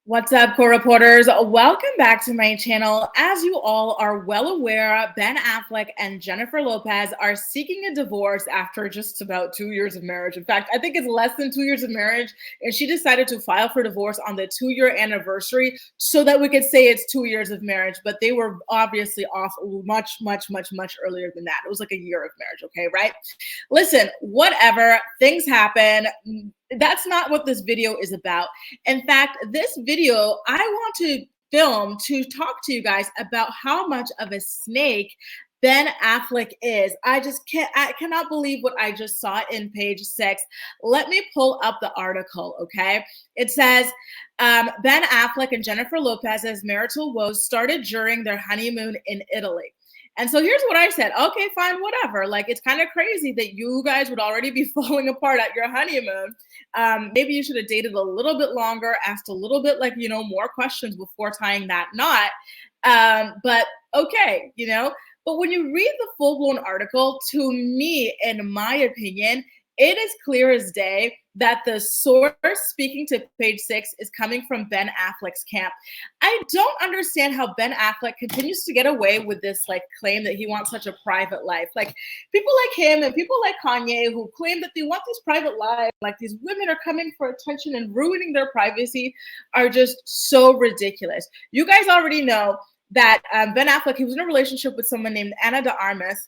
What's up, core reporters? Welcome back to my channel. As you all are well aware, Ben Affleck and Jennifer Lopez are seeking a divorce after just about 2 years of marriage. In fact, I think it's less than 2 years of marriage, and she decided to file for divorce on the 2-year anniversary so that we could say it's 2 years of marriage, but they were obviously off much earlier than that. It was like a year of marriage, okay, right? Listen, whatever, things happen. That's not what this video is about. In fact, this video I want to film to talk to you guys about how much of a snake Ben Affleck is. I cannot believe what I just saw in page 6. Let me pull up the article, okay? It says, Ben Affleck and Jennifer Lopez's marital woes started during their honeymoon in Italy. And so here's what I said. Okay, fine, whatever. Like, it's kind of crazy that you guys would already be falling apart at your honeymoon. Maybe you should have dated a little bit longer, asked a little bit, like, more questions before tying that knot. But okay, But when you read the full-blown article, to me, in my opinion, it is clear as day that the source speaking to page 6 is coming from Ben Affleck's camp. I don't understand how Ben Affleck continues to get away with this claim that he wants such a private life. Like, people like him and people like Kanye who claim that they want these private lives, like these women are coming for attention and ruining their privacy, are just so ridiculous. You guys already know that Ben Affleck, he was in a relationship with someone named Anna de Armas.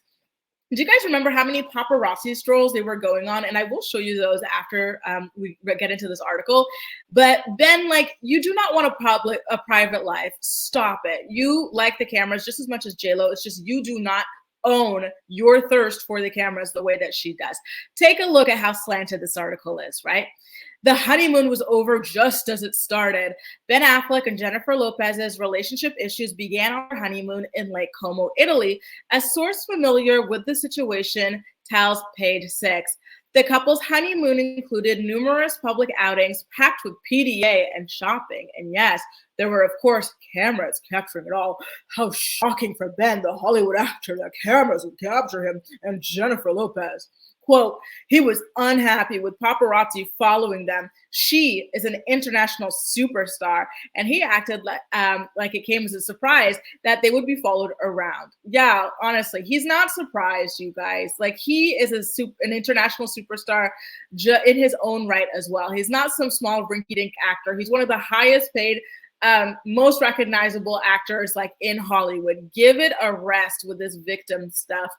Do you guys remember how many paparazzi strolls they were going on? And I will show you those after we get into this article. But Ben, you do not want a private life. Stop it. You like the cameras just as much as JLo. It's just you do not own your thirst for the cameras the way that she does. Take a look at how slanted this article is, right? The honeymoon was over just as it started. Ben Affleck and Jennifer Lopez's relationship issues began on their honeymoon in Lake Como, Italy. A source familiar with the situation tells page 6. The couple's honeymoon included numerous public outings packed with PDA and shopping. And yes, there were, of course, cameras capturing it all. How shocking for Ben, the Hollywood actor, that cameras would capture him and Jennifer Lopez. Quote, he was unhappy with paparazzi following them. She is an international superstar, and he acted like it came as a surprise that they would be followed around. Yeah, honestly, he's not surprised, you guys. Like, he is an international superstar in his own right as well. He's not some small rinky-dink actor. He's one of the highest paid, most recognizable actors in Hollywood. Give it a rest with this victim stuff.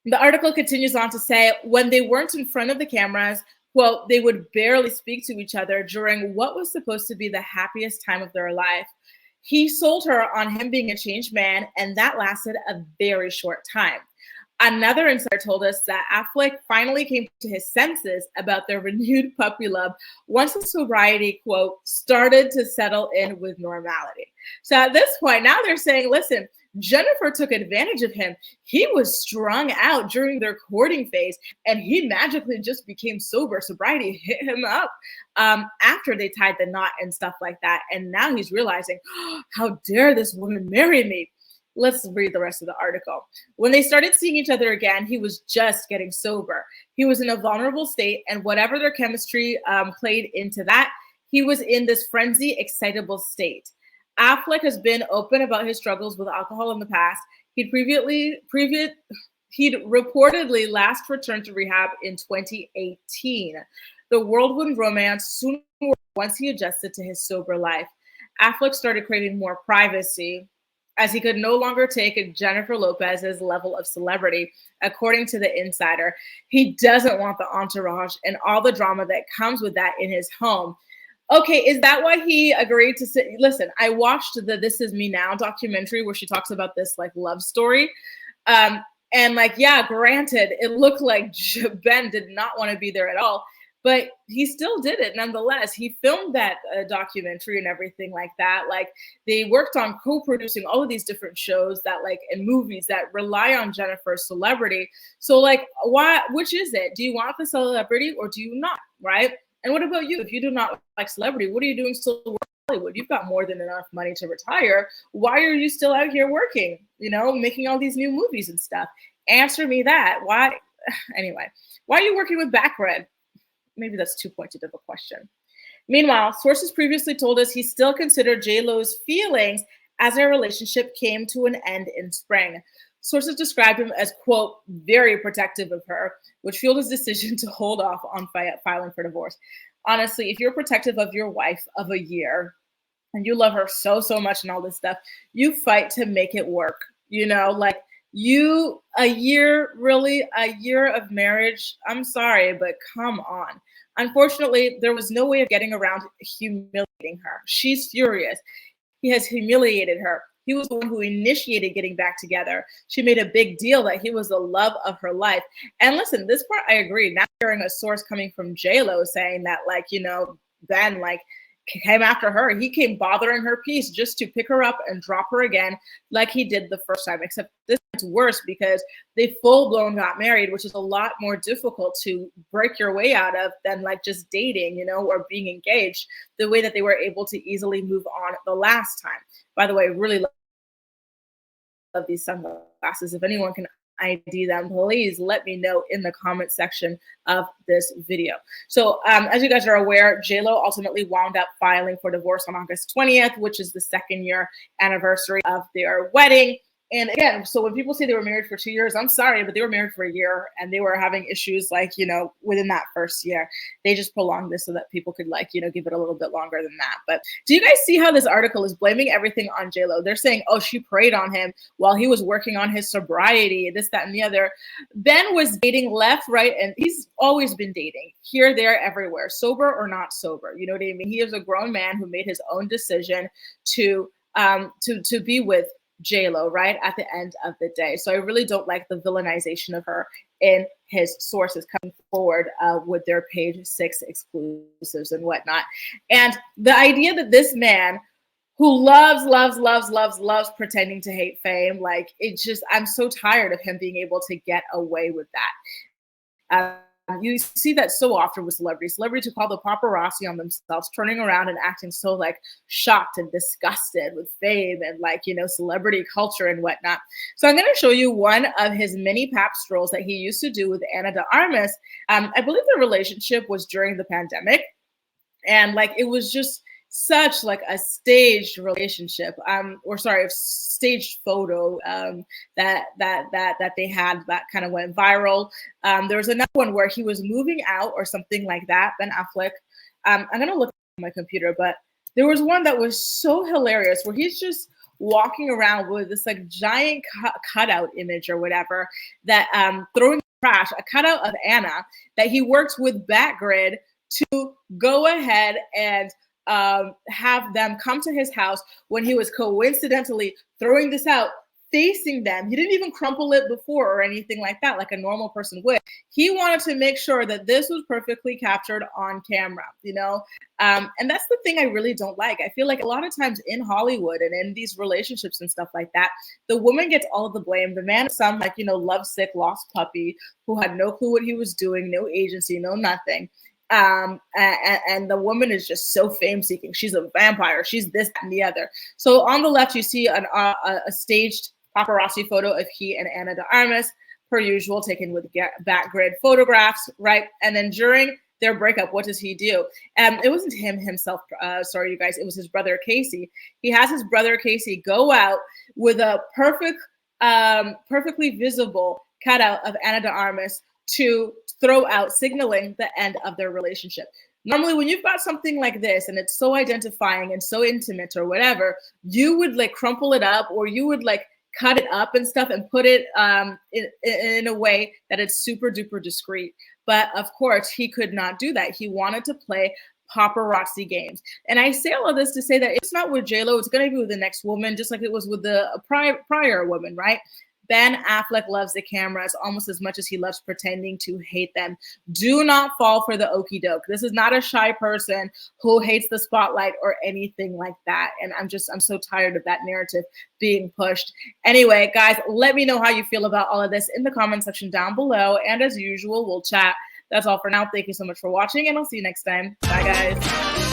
The article continues on to say, when they weren't in front of the cameras, quote, they would barely speak to each other during what was supposed to be the happiest time of their life. He sold her on him being a changed man, and that lasted a very short time. Another insider told us that Affleck finally came to his senses about their renewed puppy love once the sobriety, quote, started to settle in with normality. So at this point, now they're saying, listen, Jennifer took advantage of him. He was strung out during their courting phase, and he magically just became sober. Sobriety hit him up after they tied the knot and stuff like that. And now he's realizing, oh, how dare this woman marry me? Let's read the rest of the article. When they started seeing each other again, he was just getting sober. He was in a vulnerable state, and whatever their chemistry played into that, he was in this frenzy, excitable state. Affleck has been open about his struggles with alcohol in the past. He'd reportedly last returned to rehab in 2018. The whirlwind romance soon once he adjusted to his sober life. Affleck started craving more privacy as he could no longer take Jennifer Lopez's level of celebrity, according to the insider. He doesn't want the entourage and all the drama that comes with that in his home. Okay, is that why he agreed to sit? Listen, I watched the This Is Me Now documentary where she talks about this love story. And yeah, granted, it looked like Ben did not want to be there at all, but he still did it nonetheless. He filmed that documentary and everything like that. They worked on co-producing all of these different shows that and movies that rely on Jennifer's celebrity. So which is it? Do you want the celebrity or do you not, right? And what about you? If you do not like celebrity, what are you doing still in Hollywood? You've got more than enough money to retire. Why are you still out here working, making all these new movies and stuff? Answer me that. Why? Anyway, why are you working with Backred? Maybe that's too pointed of a question. Meanwhile, sources previously told us he still considered JLo's feelings as their relationship came to an end in spring. Sources described him as, quote, very protective of her, which fueled his decision to hold off on filing for divorce. Honestly, if you're protective of your wife of a year and you love her so, so much and all this stuff, you fight to make it work. You know, like a year, really, a year of marriage. I'm sorry, but come on. Unfortunately, there was no way of getting around humiliating her. She's furious. He has humiliated her. He was the one who initiated getting back together. She made a big deal that he was the love of her life. And listen, this part I agree. Not hearing a source coming from JLo saying that, like, you know, Ben, like, came after her. He came bothering her peace just to pick her up and drop her again, like he did the first time. Except this is worse because they full-blown got married, which is a lot more difficult to break your way out of than like just dating, you know, or being engaged, the way that they were able to easily move on the last time. By the way, really love these sunglasses. If anyone can ID them, please let me know in the comment section of this video. So as you guys are aware, JLo ultimately wound up filing for divorce on August 20th, which is the second year anniversary of their wedding. And again, so when people say they were married for 2 years, I'm sorry, but they were married for a year and they were having issues like, you know, within that first year. They just prolonged this so that people could like, you know, give it a little bit longer than that. But do you guys see how this article is blaming everything on JLo? They're saying, oh, she preyed on him while he was working on his sobriety, this, that, and the other. Ben was dating left, right, and he's always been dating here, there, everywhere, sober or not sober. You know what I mean? He is a grown man who made his own decision to be with JLo, right, at the end of the day. So I really don't like the villainization of her in his sources coming forward with their page 6 exclusives and whatnot. And the idea that this man who loves pretending to hate fame, like it just, I'm so tired of him being able to get away with that. You see that so often with celebrities who call the paparazzi on themselves, turning around and acting so like shocked and disgusted with fame and like, you know, celebrity culture and whatnot. So I'm going to show you one of his many pap strolls that he used to do with Ana de Armas. I believe the relationship was during the pandemic, and like it was just such like a staged relationship, or sorry, a staged photo that they had that kind of went viral. There was another one where he was moving out or something like that, Ben Affleck. I'm gonna look at my computer, but there was one that was so hilarious where he's just walking around with this like giant cutout image or whatever that throwing trash, a cutout of Anna that he worked with Batgrid to go ahead and have them come to his house when he was coincidentally throwing this out facing them. He didn't even crumple it before or anything like that, like a normal person would. He wanted to make sure that this was perfectly captured on camera, you know? And that's the thing I really don't like. I feel like a lot of times in Hollywood and in these relationships and stuff like that, the woman gets all of the blame. The man is some like, you know, lovesick, lost puppy who had no clue what he was doing, no agency, no nothing. And the woman is just so fame seeking. She's a vampire. She's this, that, and the other. So on the left, you see a staged paparazzi photo of he and Ana de Armas, per usual, taken with Batgrid photographs, right? And then during their breakup, what does he do? It wasn't himself. Sorry, you guys. It was his brother, Casey. He has his brother, Casey, go out with a perfectly visible cutout of Ana de Armas to throw out, signaling the end of their relationship. Normally, when you've got something like this and it's so identifying and so intimate or whatever, you would like crumple it up, or you would like cut it up and stuff and put it in a way that it's super duper discreet. But of course, he could not do that. He wanted to play paparazzi games. And I say all of this to say that it's not with JLo, it's going to be with the next woman, just like it was with the prior woman, right? Ben Affleck loves the cameras almost as much as he loves pretending to hate them. Do not fall for the okie doke. This is not a shy person who hates the spotlight or anything like that. And I'm so tired of that narrative being pushed. Anyway, guys, let me know how you feel about all of this in the comment section down below. And as usual, we'll chat. That's all for now. Thank you so much for watching, and I'll see you next time. Bye, guys.